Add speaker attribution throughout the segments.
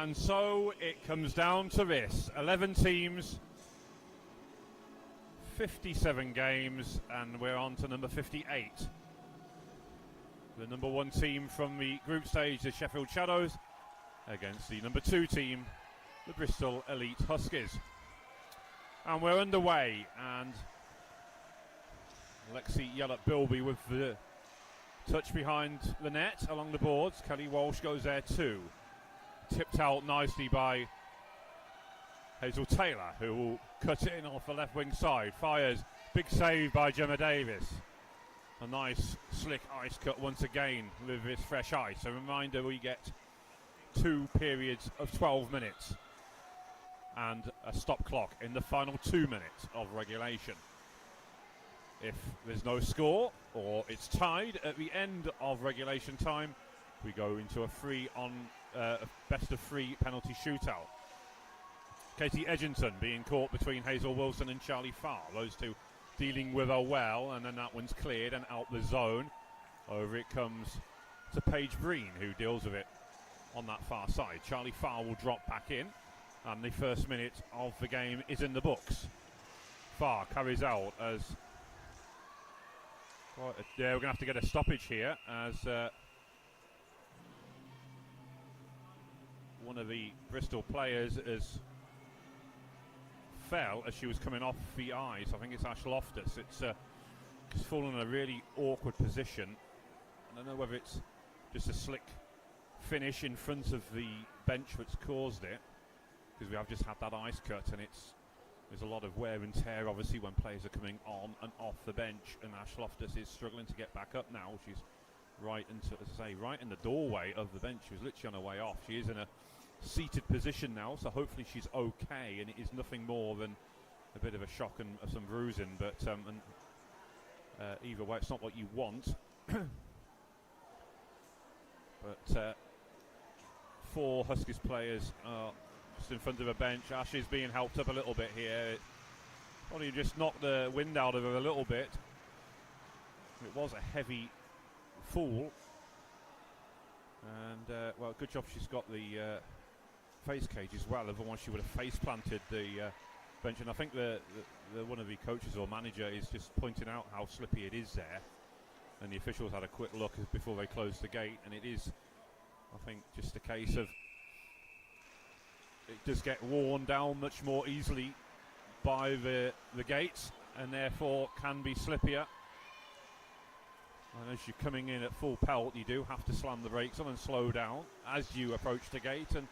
Speaker 1: And so it comes down to this. 11 teams, 57 games, and we're on to number 58. The number 1 team from the group stage, the Sheffield Shadows, against the number 2 team, the Bristol Elite Huskies. And we're underway, and Lexi Yellop-Bilby with the touch behind the net along the boards. Kelly Walsh goes there too. Tipped out nicely by Hazel Taylor, who will cut it in off the left wing side. Fires, big save by Gemma Davis. A nice slick ice cut once again with this fresh ice. A reminder, we get 2 periods of 12 minutes and a stop clock in the final 2 minutes of regulation. If there's no score or it's tied at the end of regulation time, we go into a best of 3 penalty shootout. Katie Edginton being caught between Hazel Wilson and Charlie Farr. Those two dealing with her well, and then that one's cleared and out the zone. Over it comes to Paige Breen, who deals with it on that far side. Charlie Farr will drop back in, and the first minute of the game is in the books. Farr carries out as... we're going to have to get a stoppage here as one of the Bristol players has fell as she was coming off the ice. I think it's Ash Loftus. It's fallen in a really awkward position. I don't know whether it's just a slick finish in front of the bench that's caused it, because we have just had that ice cut, and there's a lot of wear and tear obviously when players are coming on and off the bench, and Ash Loftus is struggling to get back up now. She's right into, as I say, right in the doorway of the bench. She was literally on her way off. She is in a seated position now, so hopefully she's okay, and it is nothing more than a bit of a shock and some bruising, but either way it's not what you want. But 4 Huskies players are just in front of a bench. Ash is being helped up a little bit here. Probably just knocked the wind out of her a little bit. It was a heavy fall, and well, good job she's got the face cage as well, otherwise she would have face planted the bench. And I think the one of the coaches or manager is just pointing out how slippy it is there, and the officials had a quick look before they closed the gate, and it is, I think, just a case of it does get worn down much more easily by the gates, and therefore can be slippier. And as you're coming in at full pelt, you do have to slam the brakes on and slow down as you approach the gate, and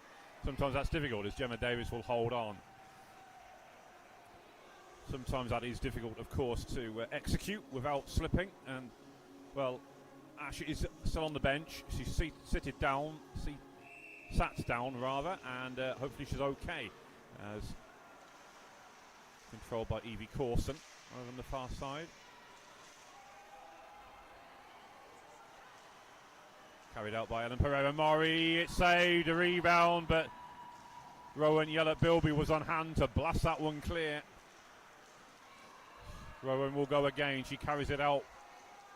Speaker 1: sometimes that's difficult, as Gemma Davis will hold on. Sometimes that is difficult, of course, to execute without slipping, and, well, Ash is still on the bench. She's sat down, and hopefully she's okay, as controlled by Evie Corson over on the far side. Carried out by Ellen Pereira-Mori. It's saved, a rebound, but Rowan Yellop-Bilby was on hand to blast that one clear. Rowan will go again. She carries it out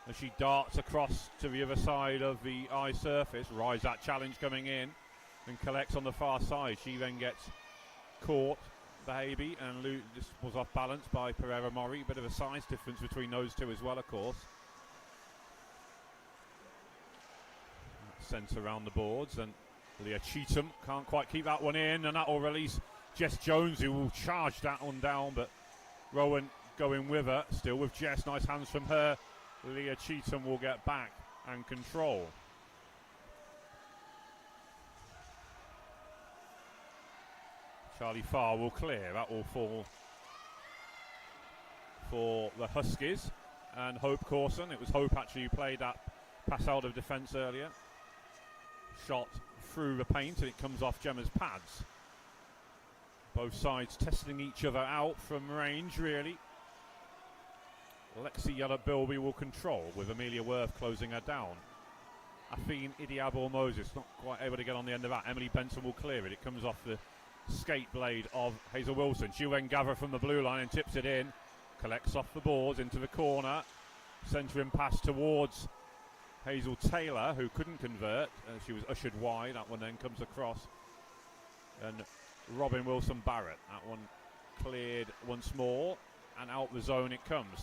Speaker 1: as she darts across to the other side of the ice surface. Rise that challenge coming in and collects on the far side. She then gets caught, Baby, and this was off balance by Pereira-Mori. Bit of a size difference between those two as well, of course. Sent around the boards, and Leah Cheetham can't quite keep that one in, and that will release Jess Jones, who will charge that one down, but Rowan going with her, still with Jess. Nice hands from her. Leah Cheetham will get back and control. Charlie Farr will clear. That will fall for the Huskies and Hope Corson. It was Hope actually who played that pass out of defence earlier. Shot through the paint, and it comes off Gemma's pads. Both sides testing each other out from range, really. Lexi Yellop-Bilby will control, with Amelia Worth closing her down. Afine Idiabo-Moses not quite able to get on the end of that. Emily Benson will clear it. It comes off the skate blade of Hazel Wilson. She'll then gather from the blue line and tips it in. Collects off the boards into the corner. Centering pass towards Hazel Taylor, who couldn't convert. She was ushered wide. That one then comes across and Robin Wilson-Barrett. That one cleared once more, and out the zone it comes.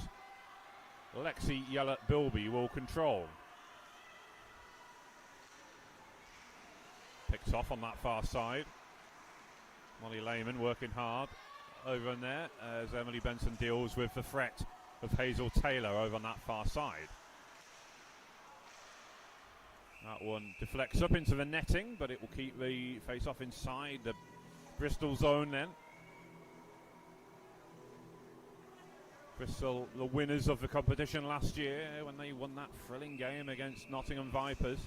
Speaker 1: Lexi Yellett-Bilby will control. Picks off on that far side. Molly Lehman working hard over in there as Emily Benson deals with the threat of Hazel Taylor over on that far side. That one deflects up into the netting, but it will keep the face-off inside the Bristol zone then. Bristol, the winners of the competition last year when they won that thrilling game against Nottingham Vipers.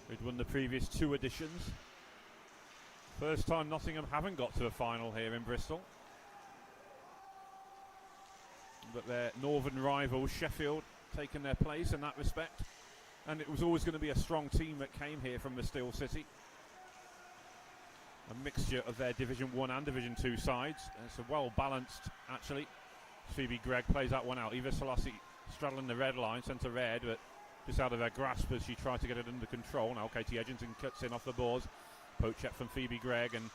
Speaker 1: They'd won the previous 2 editions. First time Nottingham haven't got to the final here in Bristol. But their northern rivals, Sheffield, taken their place in that respect. And it was always going to be a strong team that came here from the Steel City. A mixture of their Division 1 and Division 2 sides. It's a well balanced, actually. Phoebe Gregg plays that one out. Eva Selassie straddling the red line, centre red, but just out of her grasp as she tried to get it under control. Now Katie Edgington cuts in off the boards. Poke check from Phoebe Gregg, and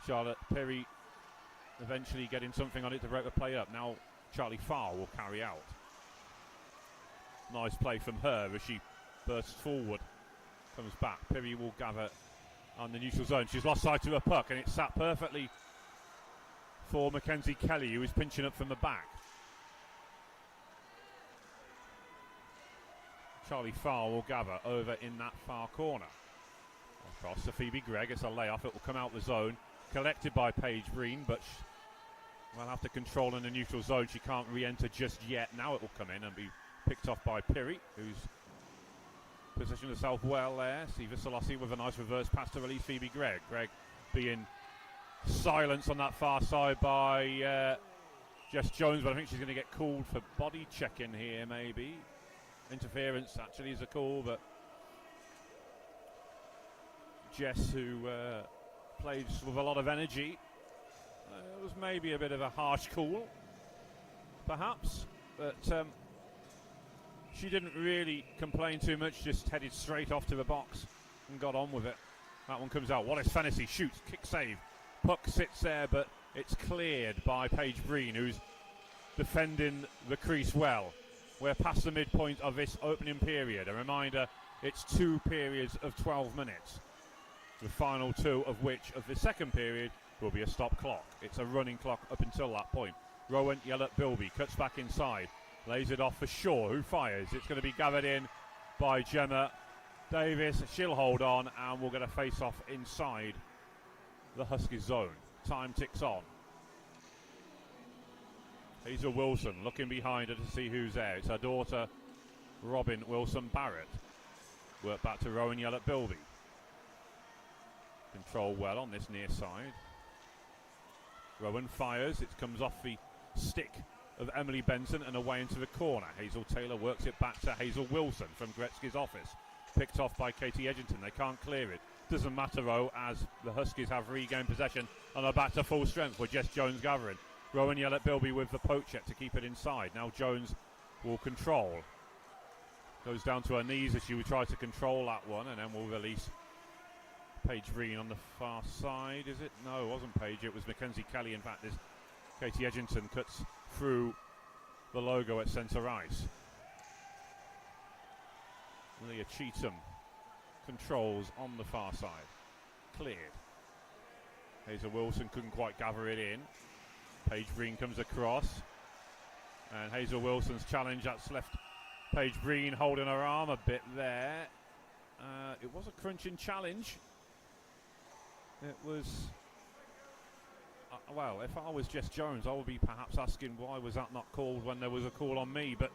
Speaker 1: Charlotte Perry eventually getting something on it to break the play up. Now Charlie Farr will carry out. Nice play from her as she bursts forward. Comes back. Perry will gather on the neutral zone. She's lost sight of her puck, and it's sat perfectly for Mackenzie Kelly, who is pinching up from the back. Charlie Farr will gather over in that far corner. Across to Phoebe Gregg. It's a layoff. It will come out the zone. Collected by Paige Breen, but will have to control in the neutral zone. She can't re-enter just yet. Now it will come in and be picked off by Pirri, who's positioned herself well there. Siva Selassie with a nice reverse pass to release Phoebe Gregg. Gregg being silenced on that far side by Jess Jones, but I think she's going to get called for body checking here, maybe. Interference actually is a call, but Jess, who plays with a lot of energy, it was maybe a bit of a harsh call, perhaps, but she didn't really complain too much, just headed straight off to the box and got on with it. That one comes out. Wallace Fennessy shoots, kick save. Puck sits there, but it's cleared by Paige Breen, who's defending the crease well. We're past the midpoint of this opening period. A reminder, it's 2 periods of 12 minutes. The final 2 of which, of the second period, will be a stop clock. It's a running clock up until that point. Rowan Yellett-Bilby cuts back inside. Lays it off for Shaw, who fires. It's going to be gathered in by Gemma Davis. She'll hold on, and we'll get a face-off inside the Huskies zone. Time ticks on. Hazel Wilson looking behind her to see who's there. It's her daughter, Robin Wilson-Barrett. Work back to Rowan Yellett-Bilby. Control well on this near side. Rowan fires. It comes off the stick of Emily Benson and away into the corner. Hazel Taylor works it back to Hazel Wilson from Gretzky's office. Picked off by Katie Edgington. They can't clear it. Doesn't matter though, as the Huskies have regained possession and are back to full strength with Jess Jones gathering. Rowan Yellett-Bilby with the poke check to keep it inside. Now Jones will control. Goes down to her knees as she would try to control that one, and then will release Paige Breen on the far side. Is it? No, it wasn't Paige. It was Mackenzie Kelly. In fact, this Katie Edgington cuts through the logo at centre ice. Leah Cheatham controls on the far side. Cleared. Hazel Wilson couldn't quite gather it in. Paige Breen comes across. And Hazel Wilson's challenge, that's left Paige Breen holding her arm a bit there. It was a crunching challenge. It was... well, if I was Jess Jones, I would be perhaps asking why was that not called when there was a call on me. But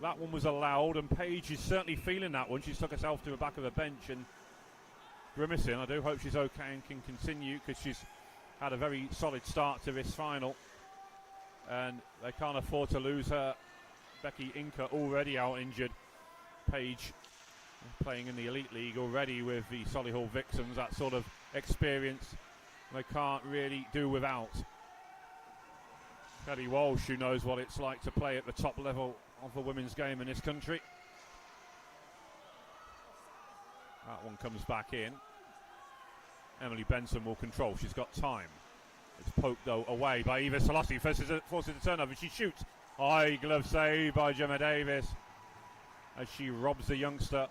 Speaker 1: that one was allowed, and Paige is certainly feeling that one. She stuck herself to the back of the bench and grimacing. I do hope she's okay and can continue, because she's had a very solid start to this final. And they can't afford to lose her. Becky Inker already out injured. Paige playing in the Elite League already with the Solihull Vixens. That sort of experience they can't really do without. Kelly Walsh, who knows what it's like to play at the top level of the women's game in this country. That one comes back in. Emily Benson will control. She's got time. It's poked, though, away by Eva Selassie. Forces a turnover. She shoots. High glove save by Gemma Davis as she robs the youngster.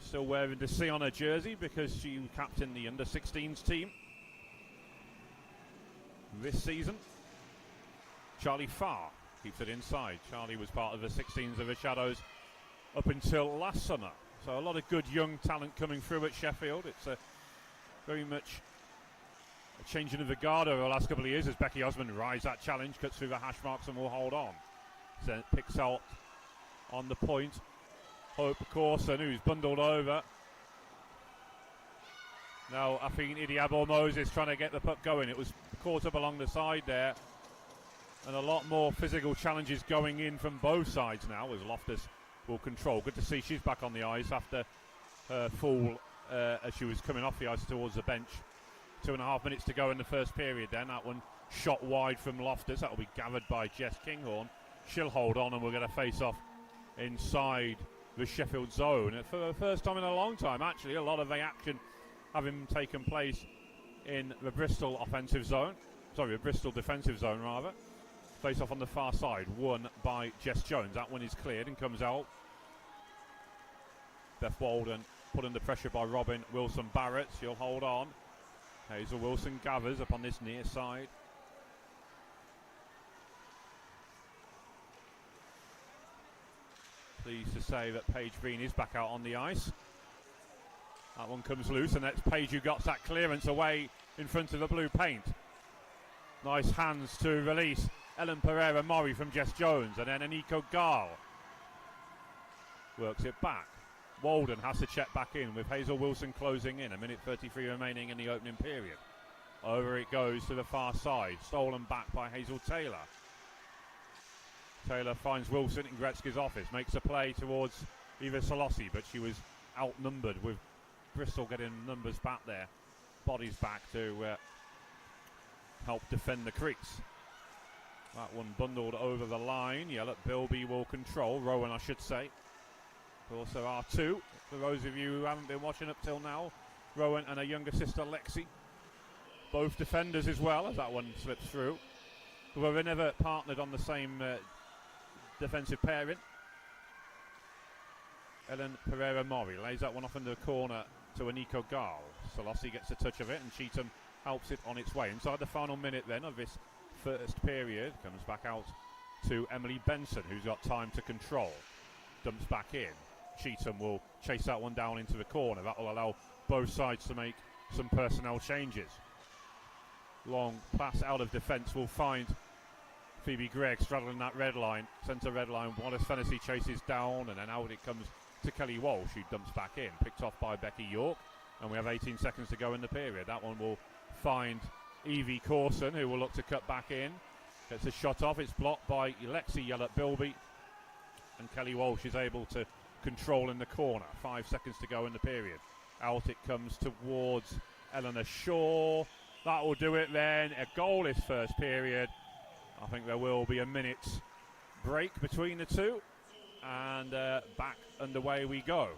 Speaker 1: Still wearing the C on her jersey because she captained the under-16s team this season. Charlie Farr keeps it inside. Charlie was part of the 16s of the Shadows up until last summer. So a lot of good young talent coming through at Sheffield. It's very much a changing of the guard over the last couple of years as Becky Osmond rides that challenge, cuts through the hash marks and will hold on. So picks out on the point Hope Corson, who's bundled over. Now Afine Idiabo Moses trying to get the puck going. It was caught up along the side there. And a lot more physical challenges going in from both sides now as Loftus will control. Good to see she's back on the ice after her fall as she was coming off the ice towards the bench. 2.5 minutes to go in the first period then. That one shot wide from Loftus. That will be gathered by Jess Kinghorn. She'll hold on and we're going to face off inside the Sheffield zone. And for the first time in a long time, actually, a lot of the action having taken place in the Bristol offensive zone. Sorry, the Bristol defensive zone, rather. Face off on the far side, won by Jess Jones. That one is cleared and comes out. Beth Walden put under pressure by Robin Wilson-Barrett. She'll hold on. Hazel Wilson gathers up on this near side. Pleased to say that Paige Bean is back out on the ice. That one comes loose, and that's Paige who got that clearance away in front of the blue paint. Nice hands to release Ellen Pereira-Mori from Jess Jones, and then Aniko Gall works it back. Walden has to check back in with Hazel Wilson closing in. 1:33 remaining in the opening period. Over it goes to the far side, stolen back by Hazel Taylor. Taylor finds Wilson in Gretzky's office, makes a play towards Eva Selassie, but she was outnumbered with Bristol getting numbers back there, bodies back to help defend the crease. That one bundled over the line. Yellett Bilby will control. Rowan, I should say. Of course, there are two. For those of you who haven't been watching up till now, Rowan and her younger sister Lexi. Both defenders as well, as that one slips through. Although they never partnered on the same defensive pairing. Ellen Pereira-Mori lays that one off in the corner to Aniko Gall. Selassie gets a touch of it and Cheetham helps it on its way. Inside the final minute then of this first period, comes back out to Emily Benson, who's got time to control. Dumps back in. Cheetham will chase that one down into the corner. That will allow both sides to make some personnel changes. Long pass out of defence will find Phoebe Gregg straddling that red line, centre red line. Wallace Fennessy chases down, and then out it comes to Kelly Walsh, who dumps back in. Picked off by Becky York, and we have 18 seconds to go in the period. That one will find Evie Corson, who will look to cut back in. Gets a shot off. It's blocked by Lexi Yellett-Bilby, and Kelly Walsh is able to control in the corner. 5 seconds to go in the period. Out it comes towards Eleanor Shaw. That will do it then. A goalless first period. I think there will be a minute's break between the two, and back underway we go.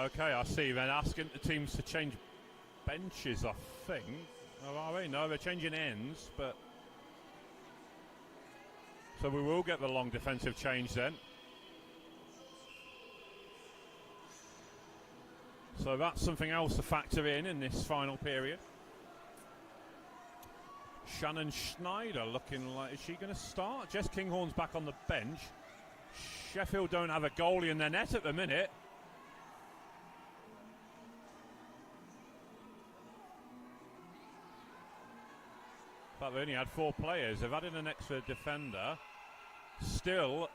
Speaker 1: Okay, I see. They're asking the teams to change benches, I think. Oh, are they? No, they're changing ends, but... So we will get the long defensive change then. So that's something else to factor in this final period. Shannon Schneider looking like, is she going to start? Jess Kinghorn's back on the bench. Sheffield don't have a goalie in their net at the minute. But they only had 4 players. They've added an extra defender. Still,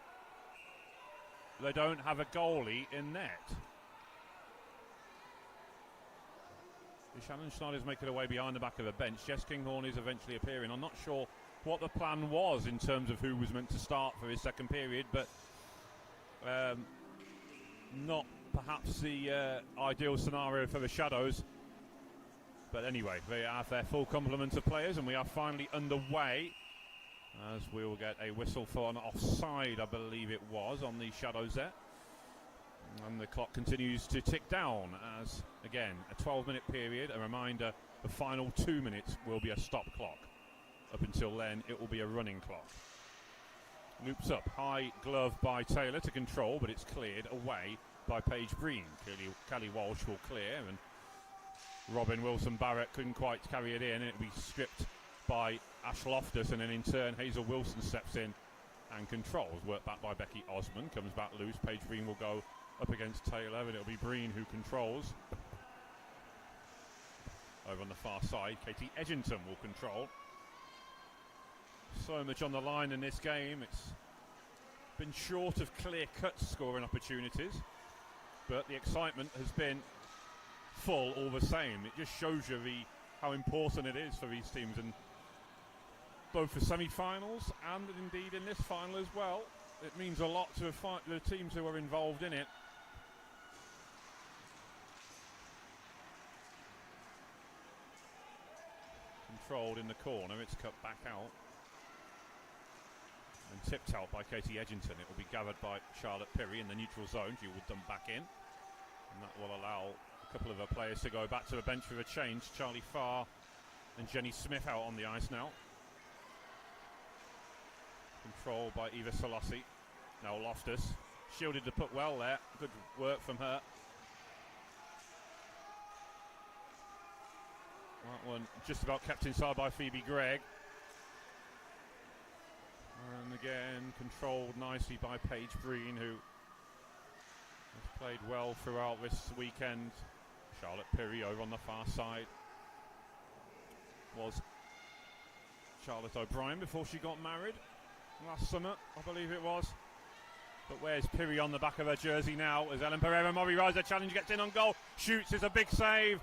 Speaker 1: they don't have a goalie in net. Shannon Schneider's making her way behind the back of the bench. Jess Kinghorn is eventually appearing. I'm not sure what the plan was in terms of who was meant to start for his second period, but not perhaps the ideal scenario for the Shadows. But anyway, they have their full complement of players, and we are finally underway as we will get a whistle for an offside, I believe it was, on the Shadows there. And the clock continues to tick down as, again, a 12-minute period. A reminder, the final 2 minutes will be a stop clock. Up until then, it will be a running clock. Loops up, high glove by Taylor to control, but it's cleared away by Paige Breen. Callie Walsh will clear, and Robin Wilson-Barrett couldn't quite carry it in, and it'll be stripped by Ash Loftus, and then in turn Hazel Wilson steps in and controls. Worked back by Becky Osman, comes back loose. Paige Breen will go up against Taylor, and it'll be Breen who controls. Over on the far side, Katie Edgington will control. So much on the line in this game. It's been short of clear-cut scoring opportunities, but the excitement has been full all the same. It just shows you how important it is for these teams, and both for semi-finals and indeed in this final as well. It means a lot to the teams who are involved in it. Controlled in the corner, it's cut back out and tipped out by Katie Edgington. It will be gathered by Charlotte Pirrie in the neutral zone. She will dump back in, and that will allow a couple of her players to go back to the bench for a change. Charlie Farr and Jenny Smith out on the ice now. Controlled by Eva Solossi. Now Loftus shielded the puck well there. Good work from her. That one just about kept inside by Phoebe Gregg. And again, controlled nicely by Paige Breen, who has played well throughout this weekend. Charlotte Pirrie over on the far side was Charlotte O'Brien before she got married last summer, I believe it was. But where's Pirrie on the back of her jersey now as Ellen Pereira-Mori rises a challenge, gets in on goal, shoots, is a big save,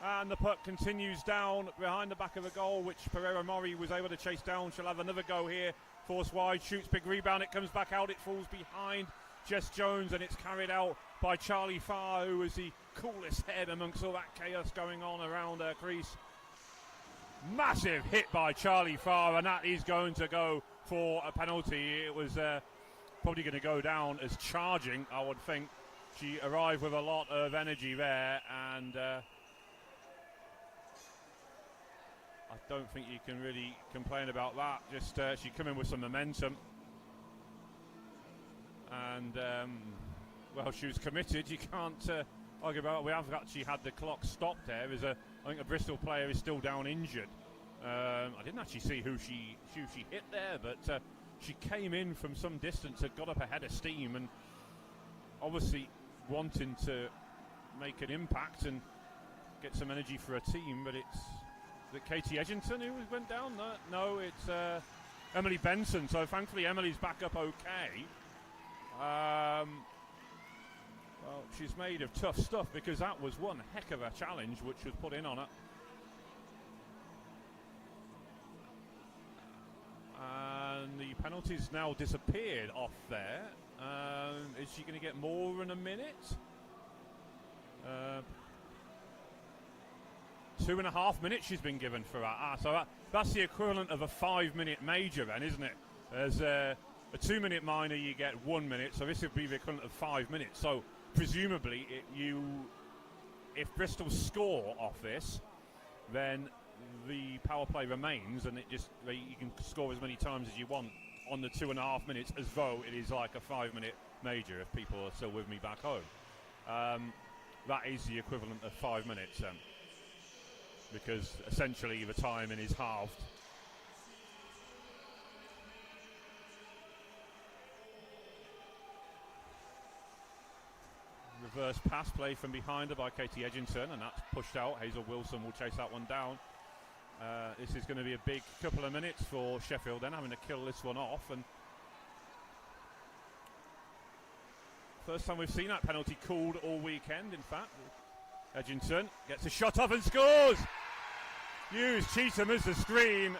Speaker 1: and the puck continues down behind the back of the goal, which Pereira-Mori was able to chase down. She'll have another go here, force wide, shoots, big rebound, it comes back out, it falls behind Jess Jones, and it's carried out by Charlie Farr, who was the coolest head amongst all that chaos going on around her crease. Massive hit by Charlie Farr, and that is going to go for a penalty. It was probably going to go down as charging, I would think. She arrived with a lot of energy there, and I don't think you can really complain about that. Just she come in with some momentum, and well, she was committed. You can't argue about it. We have actually had the clock stopped there. I think a Bristol player is still down injured. I didn't actually see who she hit there, but she came in from some distance, had got up a head of steam, and obviously wanting to make an impact and get some energy for her team. But it's Katie Edgington who went down. No, it's Emily Benson. So thankfully Emily's back up okay. Well, she's made of tough stuff, because that was one heck of a challenge which was put in on her. And the penalty's now disappeared off there. Is she going to get more than a minute? 2.5 minutes she's been given for that. So that's the equivalent of a 5-minute major then, isn't it? There's a 2-minute minor, you get 1 minute, so this would be the equivalent of 5 minutes. So presumably, if Bristol score off this, then the power play remains, and you can score as many times as you want on the 2.5 minutes, as though it is like a 5-minute major, if people are still with me back home. That is the equivalent of 5 minutes, because essentially the timing is halved Reverse pass play from behind her by Katie Edgington, and that's pushed out. Hazel Wilson will chase that one down. This is going to be a big couple of minutes for Sheffield, then having to kill this one off. And first time we've seen that penalty called all weekend, in fact. Edgington gets a shot off and scores! Use Cheatham as the screen,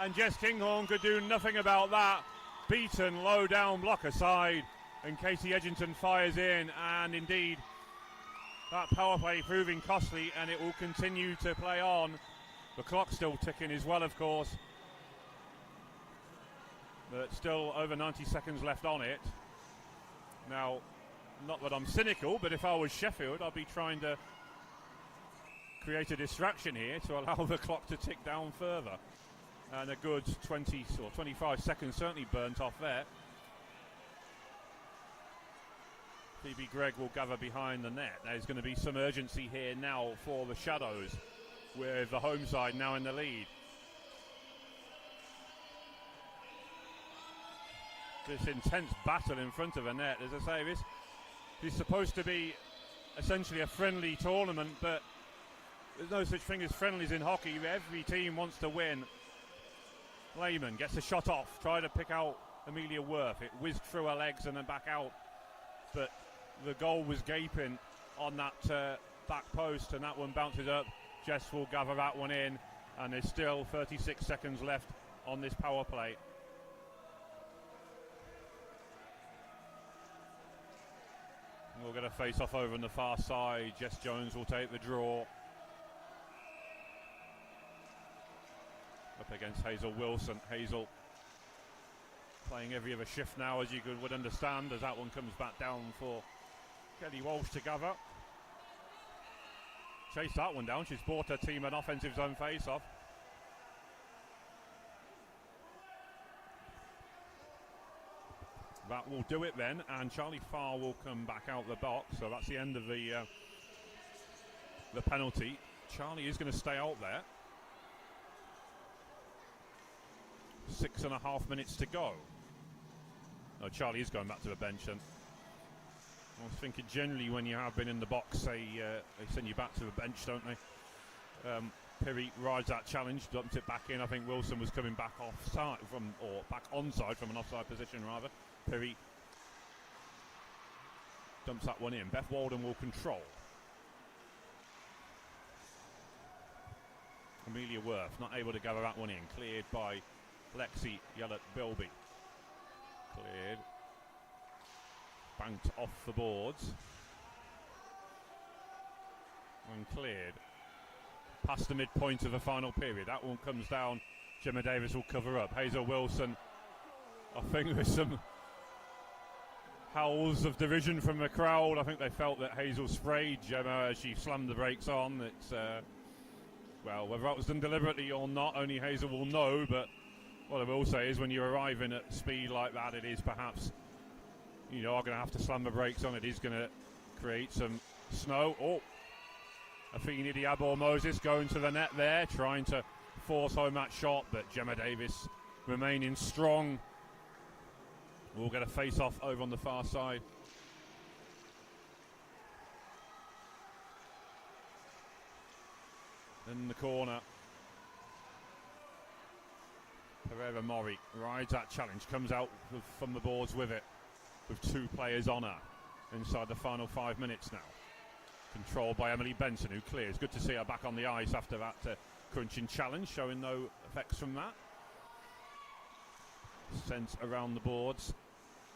Speaker 1: and Jess Kinghorn could do nothing about that. Beaten low down blocker side, and Katie Edgington fires in, and indeed that power play proving costly, and it will continue to play on. The clock's still ticking as well, of course, but still over 90 seconds left on it. Now, not that I'm cynical, but if I was Sheffield, I'd be trying to create a distraction here to allow the clock to tick down further. And a good 20 or 25 seconds certainly burnt off there. Phoebe Gregg will gather behind the net. There's going to be some urgency here now for the Shadows, with the home side now in the lead. This intense battle in front of the net. As I say, this is supposed to be essentially a friendly tournament, but there's no such thing as friendlies in hockey. Every team wants to win. Lehman gets a shot off, tried to pick out Amelia Worth. It whizzed through her legs and then back out, but the goal was gaping on that back post, and that one bounces up. Jess will gather that one in, and there's still 36 seconds left on this power play. We'll get a face-off over on the far side. Jess Jones will take the draw. Up against Hazel Wilson. Hazel playing every other shift now, as you would understand, as that one comes back down for Kelly Walsh to gather. Chase that one down. She's bought her team an offensive zone face-off. That will do it then, and Charlie Farr will come back out the box. So that's the end of the penalty. Charlie is going to stay out there. 6.5 minutes to go. No, Charlie is going back to the bench then. I was thinking generally when you have been in the box, they send you back to the bench, don't they? Pirrie rides that challenge, dumped it back in. I think Wilson was coming back offside or back onside from an offside position rather. Pirrie dumps that one in. Beth Walden will control. Amelia Worth not able to gather that one in. Cleared by Lexi Yellett-Bilby. Cleared. Banked off the boards. And cleared. Past the midpoint of the final period. That one comes down. Gemma Davis will cover up. Hazel Wilson. I think there's some howls of derision from the crowd. I think they felt that Hazel sprayed Gemma as she slammed the brakes on. It's, well, whether that was done deliberately or not, only Hazel will know. But what I will say is when you're arriving at speed like that, it is perhaps, you know, are going to have to slam the brakes on. It is going to create some snow. Oh, Afeni Diabo-Moses going to the net there, trying to force home that shot, but Gemma Davis remaining strong. We'll get a face-off over on the far side. In the corner. Pereira Mori rides that challenge, comes out from the boards with it, with two players on her inside the final 5 minutes now. Controlled by Emily Benson, who clears. Good to see her back on the ice after that crunching challenge, showing no effects from that. Sent around the boards.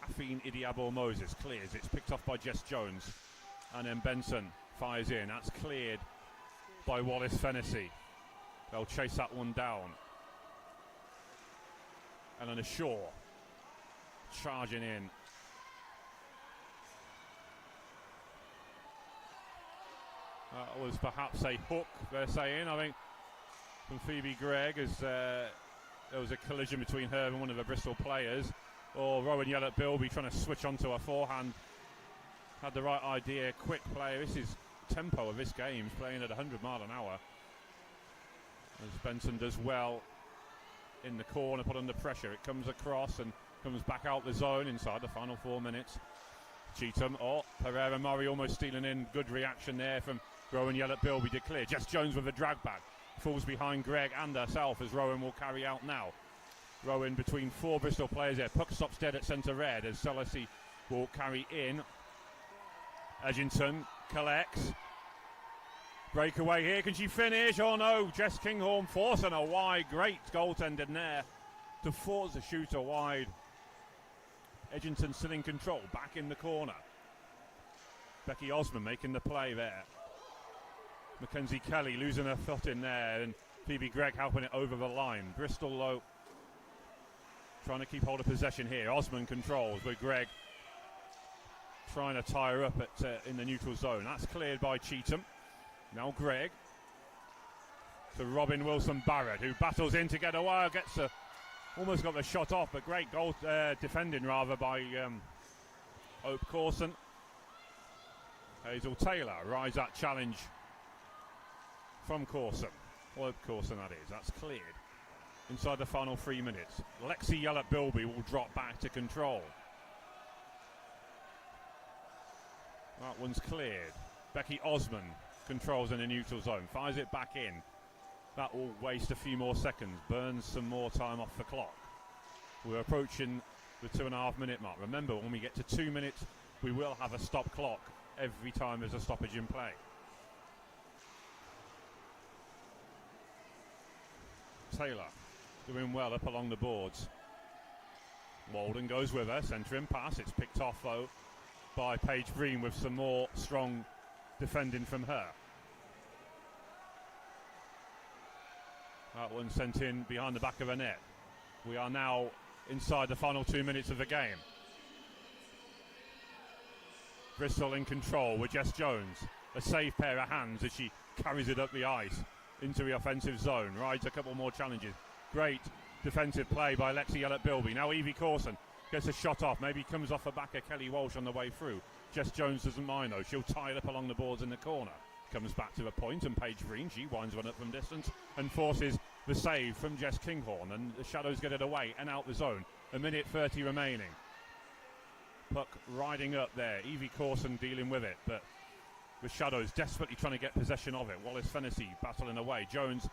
Speaker 1: Afene Idiabo-Moses clears. It's picked off by Jess Jones. And then Benson fires in. That's cleared by Wallace Fennessy. They'll chase that one down. Eleanor Shaw charging in. That was perhaps a hook, they're saying, I think, from Phoebe Gregg, as there was a collision between her and one of the Bristol players. Or Rowan Yellett-Bilby trying to switch onto her forehand. Had the right idea, quick play. This is tempo of this game, playing at 100 mile an hour. As Benson does well in the corner, put under pressure. It comes across and comes back out the zone inside the final 4 minutes. Cheatham, Pereira Murray almost stealing in. Good reaction there from Rowan Yellett-Bilby to clear. Jess Jones with a drag back. Falls behind Greg and herself as Rowan will carry out now. Rowan between 4 Bristol players there. Puck stops dead at centre red as Selassie will carry in. Edgington collects. Breakaway here, can she finish? Oh no, Jess Kinghorn forcing a wide. Great goaltending there to force the shooter wide. Edgington still in control, back in the corner. Becky Osmond making the play there. Mackenzie Kelly losing her foot in there, and Phoebe Gregg helping it over the line. Bristol low, trying to keep hold of possession here. Osmond controls with Gregg trying to tie her up in the neutral zone. That's cleared by Cheatham. Now Gregg to Robin Wilson-Barrett, who battles in to get away. Gets almost got the shot off, but great goal defending rather by Hope Corson. Hazel Taylor rides that challenge from Corson. Hope Corson, that is. That's cleared inside the final 3 minutes. Lexi Yellett-Bilby will drop back to control. That one's cleared. Becky Osmond controls in the neutral zone, fires it back in. That will waste a few more seconds, burns some more time off the clock. We're approaching the 2.5 minute mark. Remember, when we get to 2 minutes, we will have a stop clock every time there's a stoppage in play. Taylor doing well up along the boards. Walden goes with her, centering pass. It's picked off though by Paige Green with some more strong defending from her. That one sent in behind the back of the net. We are now inside the final 2 minutes of the game. Bristol in control with Jess Jones. A safe pair of hands as she carries it up the ice into the offensive zone. Rides a couple more challenges. Great defensive play by Lexi Yellett-Bilby. Now Evie Corson gets a shot off. Maybe comes off the back of Kelly Walsh on the way through. Jess Jones doesn't mind though. She'll tie it up along the boards in the corner. Comes back to a point, and Paige Green, she winds one up from distance and forces the save from Jess Kinghorn, and the Shadows get it away and out the zone. 1:30 remaining. Puck riding up there. Evie Corson dealing with it, but the Shadows desperately trying to get possession of it. Wallace Fennessy battling away. Jones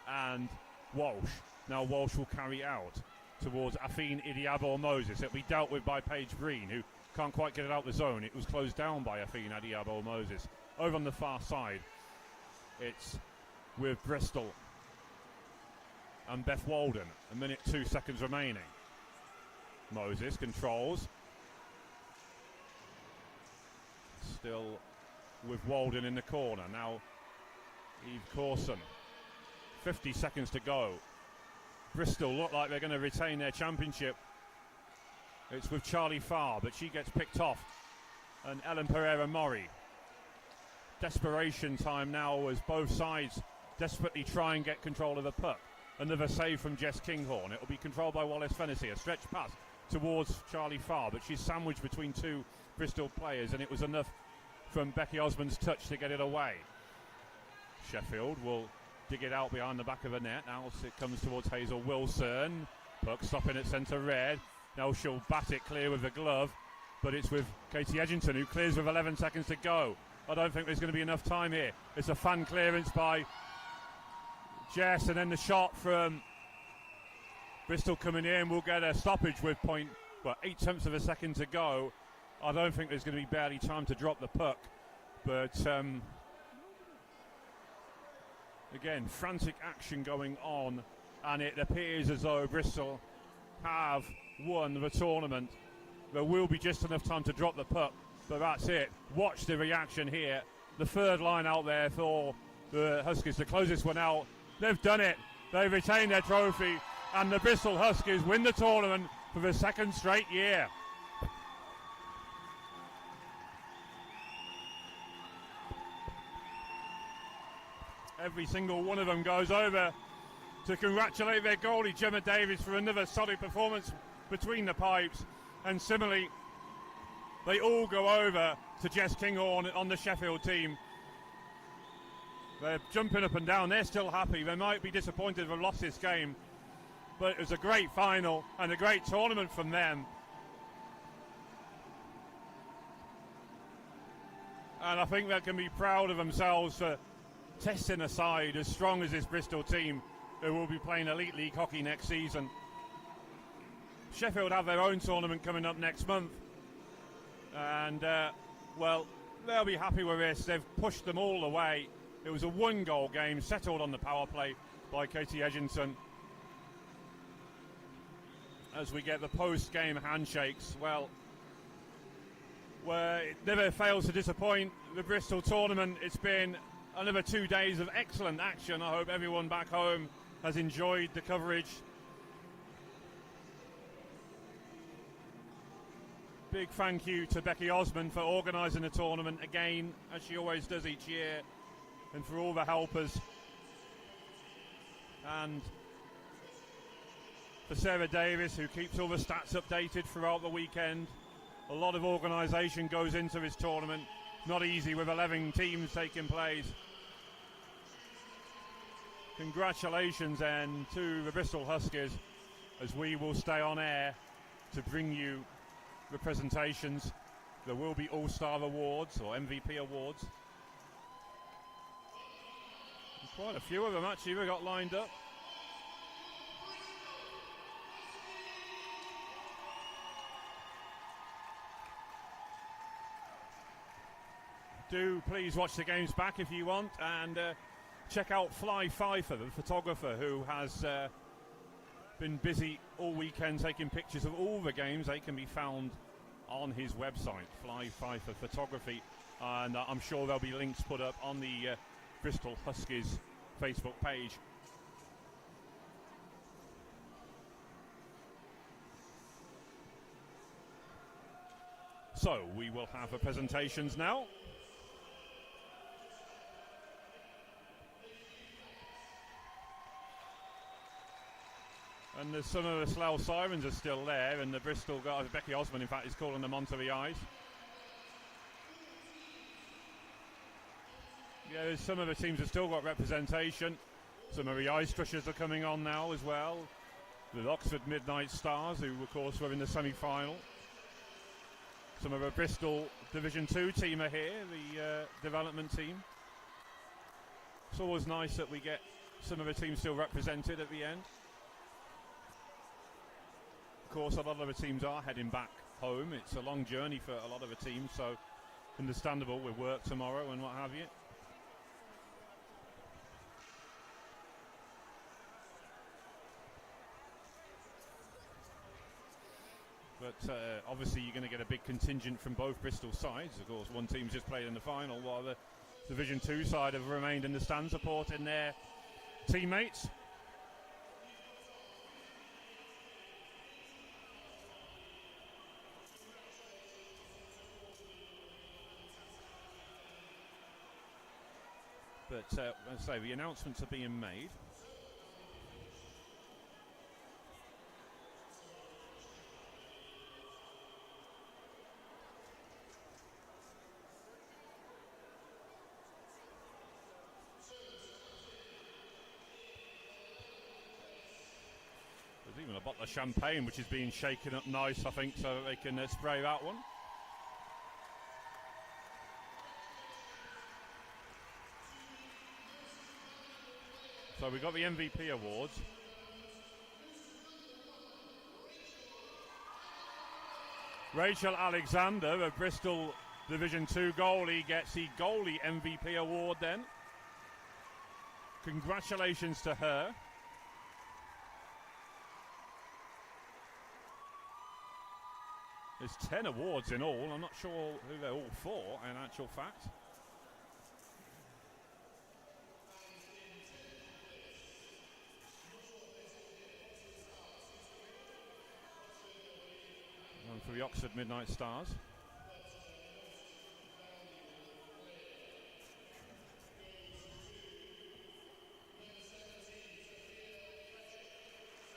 Speaker 1: and Walsh. Now Walsh will carry out towards Afine Idiabo Moses. It'll be dealt with by Paige Green, who can't quite get it out the zone. It was closed down by Afine Idiabo Moses. Over on the far side, it's with Bristol and Beth Walden. 1:02 remaining. Moses controls. Still with Walden in the corner. Now Eve Corson. 50 seconds to go. Bristol look like they're going to retain their championship. It's with Charlie Farr, but she gets picked off. And Ellen Pereira Murray. Desperation time now as both sides desperately try and get control of the puck. Another save from Jess Kinghorn. It will be controlled by Wallace Fennessy. A stretch pass towards Charlie Farr, but she's sandwiched between 2 Bristol players, and it was enough from Becky Osmond's touch to get it away. Sheffield will dig it out behind the back of the net. Now it comes towards Hazel Wilson. Puck stopping at centre red. Now she'll bat it clear with the glove, but it's with Katie Edgington, who clears with 11 seconds to go. I don't think there's going to be enough time here. It's a fan clearance by Jess, and then the shot from Bristol coming in. We'll get a stoppage with 0.8 of a second to go. I don't think there's going to be barely time to drop the puck, but again, frantic action going on, and it appears as though Bristol have won the tournament. There will be just enough time to drop the puck, but that's it. Watch the reaction here. The third line out there for the Huskies to close this one out. They've done it. They've retained their trophy, and the Bristol Huskies win the tournament for the second straight year. Every single one of them goes over to congratulate their goalie, Gemma Davies, for another solid performance between the pipes. And similarly, they all go over to Jess Kinghorn on the Sheffield team. They're jumping up and down. They're still happy. They might be disappointed they've lost this game, but it was a great final and a great tournament from them. And I think they can be proud of themselves for testing a side as strong as this Bristol team, who will be playing Elite League hockey next season. Sheffield have their own tournament coming up next month. And, well, they'll be happy with this. They've pushed them all the way. It was a one-goal game, settled on the power play by Katie Edginson. As we get the post-game handshakes, well, where it never fails to disappoint. The Bristol tournament, it's been another 2 days of excellent action. I hope everyone back home has enjoyed the coverage. Big thank you to Becky Osmond for organising the tournament again, as she always does each year, and for all the helpers. And for Sarah Davis, who keeps all the stats updated throughout the weekend. A lot of organisation goes into this tournament. Not easy with 11 teams taking place. Congratulations then to the Bristol Huskies, as we will stay on air to bring you the presentations. There will be All-Star Awards or MVP Awards. And quite a few of them actually we got lined up. Do please watch the games back if you want, and check out Fly Pfeiffer, the photographer who has been busy all weekend taking pictures of all the games. They can be found on his website, Fly Pfeiffer Photography, and I'm sure there'll be links put up on the Bristol Huskies Facebook page. So we will have the presentations now. And there's some of the Slough Sirens are still there, and the Bristol guys, Becky Osmond in fact, is calling them onto the ice. Yeah, there's some of the teams have still got representation. Some of the Ice Crushers are coming on now as well. The Oxford Midnight Stars, who of course were in the semi-final. Some of the Bristol Division 2 team are here, the development team. It's always nice that we get some of the teams still represented at the end. Of course, a lot of the teams are heading back home. It's a long journey for a lot of the teams, so understandable with work tomorrow and what have you. But obviously you're going to get a big contingent from both Bristol sides. Of course, one team's just played in the final, while the Division 2 side have remained in the stand supporting their teammates. But as I say, the announcements are being made. There's even a bottle of champagne which is being shaken up nice, I think, so that they can spray that one. So we got the MVP awards. Rachel Alexander, a Bristol Division 2 goalie, gets the goalie MVP award then. Congratulations to her. There's 10 awards in all. I'm not sure who they're all for, in actual fact. And for the Oxford Midnight Stars.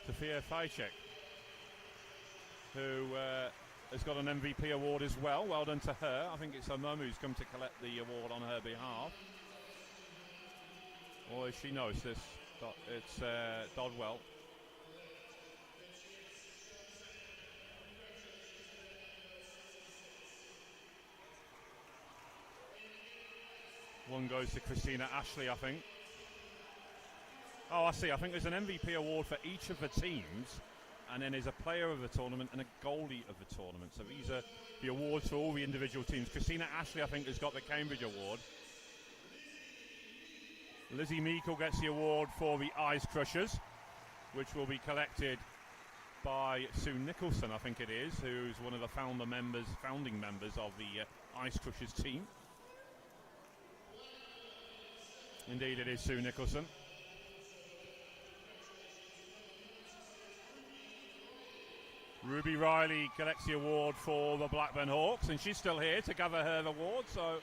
Speaker 1: Sophia Fajcek, who has got an MVP award as well. Well done to her. I think it's her mum who's come to collect the award on her behalf. Or she knows this. It's Dodwell. one goes to Christina Ashley, I think. Oh, I see. I think there's an MVP award for each of the teams, and then there's a player of the tournament and a goalie of the tournament. So these are the awards for all the individual teams. Christina Ashley, I think, has got the Cambridge award. Lizzie Meikle gets the award for the Ice Crushers, which will be collected by Sue Nicholson, I think it is, who's one of the founding members of the Ice Crushers team. Indeed, it is Sue Nicholson. Ruby Riley collects the award for the Blackburn Hawks, and she's still here to gather her award, so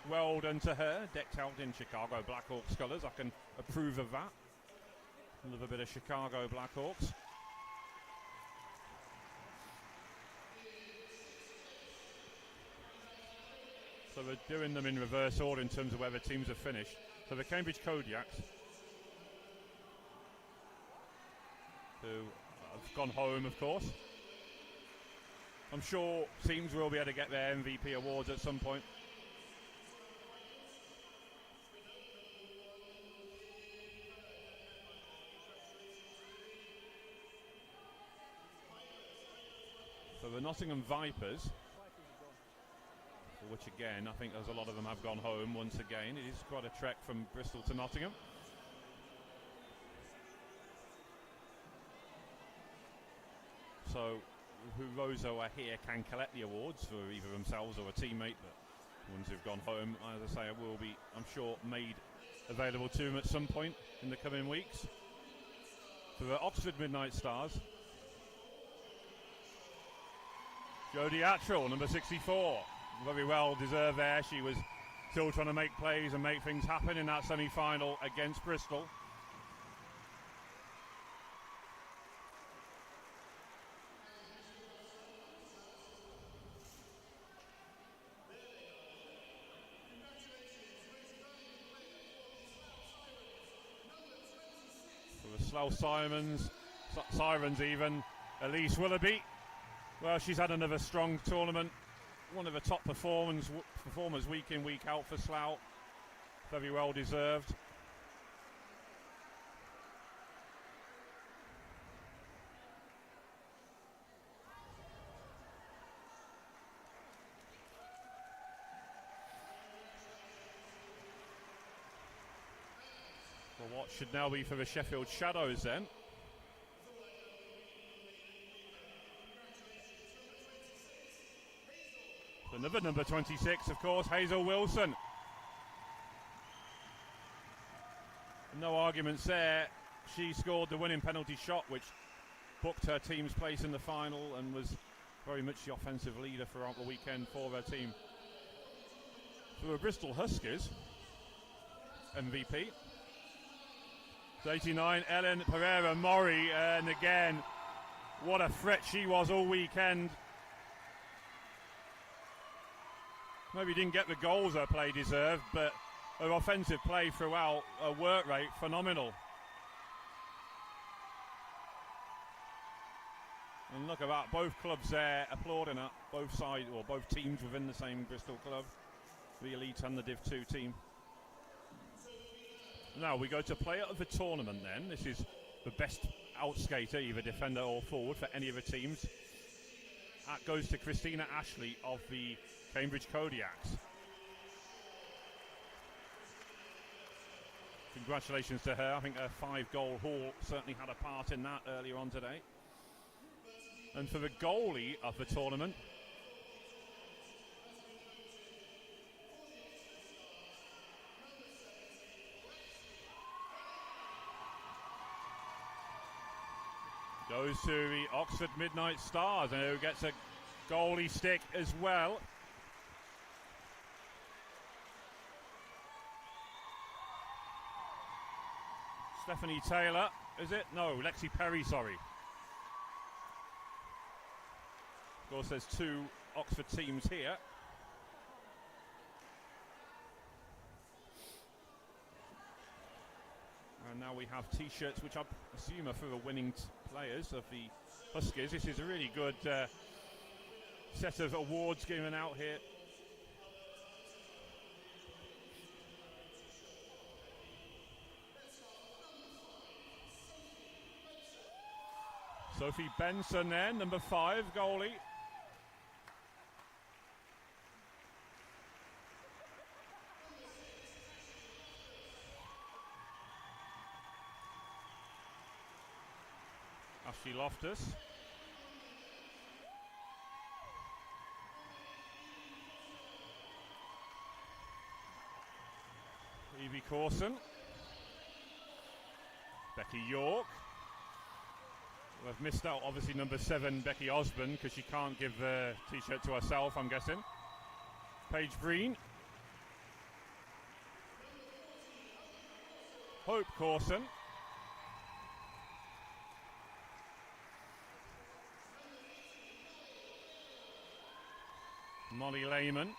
Speaker 1: well done to her. Decked out in Chicago Blackhawks colours, I can approve of that. A little bit of Chicago Blackhawks. So we're doing them in reverse order in terms of where the teams have finished. So the Cambridge Kodiaks, who have gone home, of course. I'm sure teams will be able to get their MVP awards at some point. So the Nottingham Vipers, for which again, I think there's a lot of them have gone home once again. It is quite a trek from Bristol to Nottingham. So those who are here can collect the awards for either themselves or a teammate, but the ones who've gone home, as I say, will be, I'm sure, made available to them at some point in the coming weeks. For the Oxford Midnight Stars, Jodie Attrell, number 64, very well deserved there. She was still trying to make plays and make things happen in that semi-final against Bristol. Slough Sirens even, Elise Willoughby. Well, she's had another strong tournament. One of the top performers week in, week out for Slough. Very well deserved. Well, what should now be for the Sheffield Shadows then? Another number 26, of course, Hazel Wilson. No arguments there. She scored the winning penalty shot, which booked her team's place in the final and was very much the offensive leader throughout the weekend for their team. For the Bristol Huskies, MVP. 89, Ellen Pereira Mori, and again, what a threat she was all weekend. Maybe didn't get the goals her play deserved, but her offensive play throughout, her work rate, phenomenal. And look at that, both clubs there applauding her, both sides, or both teams within the same Bristol club, the Elite and the Div 2 team. Now we go to player of the tournament then. This is the best outskater, either defender or forward, for any of the teams. That goes to Christina Ashley of the Cambridge Kodiaks. Congratulations to her. I think her 5-goal haul certainly had a part in that earlier on today. And for the goalie of the tournament, goes to the Oxford Midnight Stars, and who gets a goalie stick as well. Stephanie Taylor, is it? No, Lexi Perry, sorry. Of course, there's 2 Oxford teams here. And now we have T-shirts, which I assume are for the winning players of the Huskies. This is a really good set of awards given out here. Sophie Benson then, number 5, goalie. Ashley Loftus. Evie Corson. Becky York. We've missed out, obviously, number 7, Becky Osborne, because she can't give the t-shirt to herself, I'm guessing. Paige Breen. Hope Corson. Molly Lehman.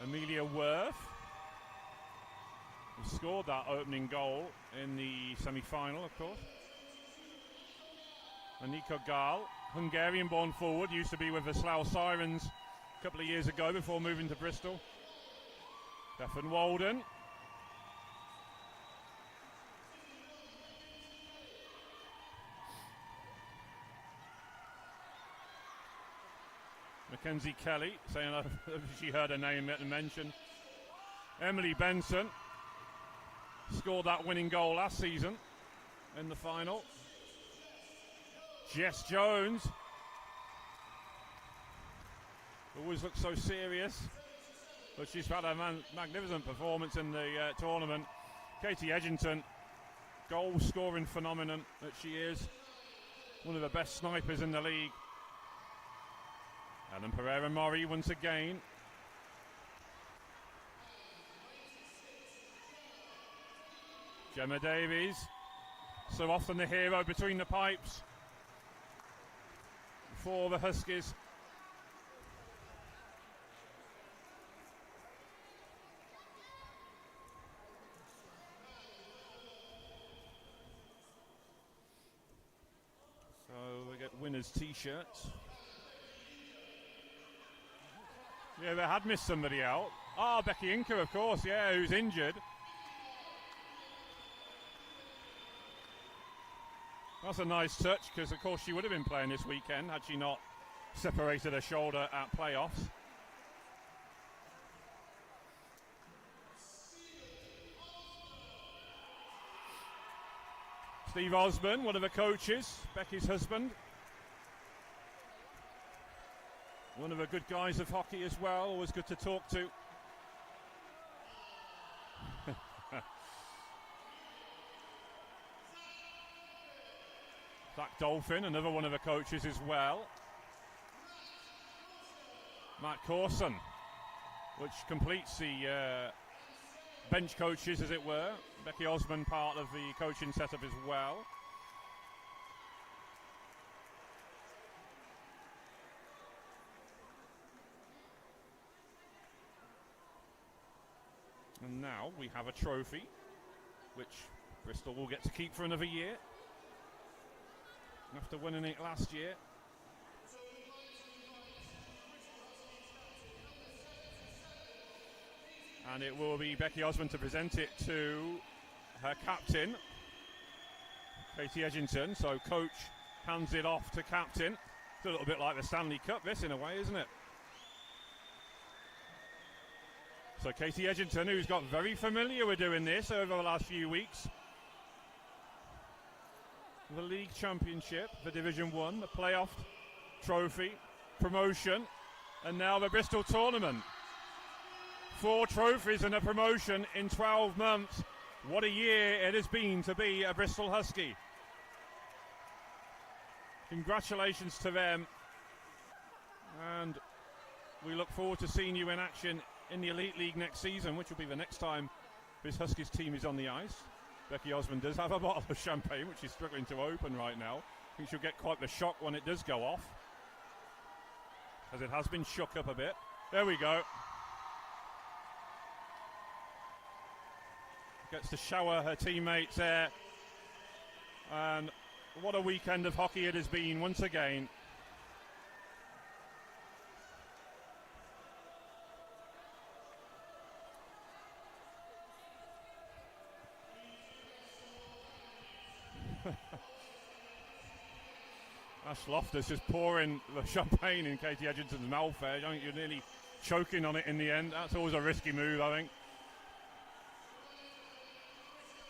Speaker 1: Amelia Worth, who scored that opening goal in the semi-final, of course. Anika Gal, Hungarian-born forward, used to be with the Slough Sirens a couple of years ago before moving to Bristol. Stefan Walden. Mackenzie Kelly, saying she heard her name mentioned. Emily Benson scored that winning goal last season in the final. Jess Jones always looks so serious, but she's had a magnificent performance in the tournament. Katie Edgington, goal-scoring phenomenon that she is, one of the best snipers in the league. Ellen Pereira-Mori once again. Gemma Davies, so often the hero between the pipes for the Huskies. So we get winners' t-shirts. Yeah, they had missed somebody out. Becky Inker, of course, yeah, who's injured. That's a nice touch, because, of course, she would have been playing this weekend had she not separated her shoulder at playoffs. Steve Osborne, one of the coaches, Becky's husband. One of the good guys of hockey as well, always good to talk to. Zach Dolphin, another one of the coaches as well. Matt Corson, which completes the bench coaches, as it were. Becky Osborne, part of the coaching setup as well. And now we have a trophy, which Bristol will get to keep for another year, after winning it last year. And it will be Becky Osborne to present it to her captain, Katie Edgington. So coach hands it off to captain. It's a little bit like the Stanley Cup, this, in a way, isn't it? So Katie Edgington, who's got very familiar with doing this over the last few weeks. The league championship, the Division 1, the playoff trophy, promotion, and now the Bristol tournament. 4 trophies and a promotion in 12 months. What a year it has been to be a Bristol Husky. Congratulations to them. And we look forward to seeing you in action in the Elite League next season, which will be the next time this Huskies team is on the ice. Becky Osborne does have a bottle of champagne, which she's struggling to open right now. I think she'll get quite the shock when it does go off, as it has been shook up a bit. There we go. Gets to shower her teammates there. And what a weekend of hockey it has been once again. Ash Loftus just pouring the champagne in Katie Edgerton's mouth there. I think you're nearly choking on it in the end. That's always a risky move, I think.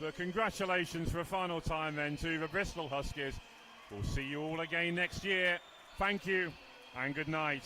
Speaker 1: But congratulations for a final time then to the Bristol Huskies. We'll see you all again next year. Thank you and good night.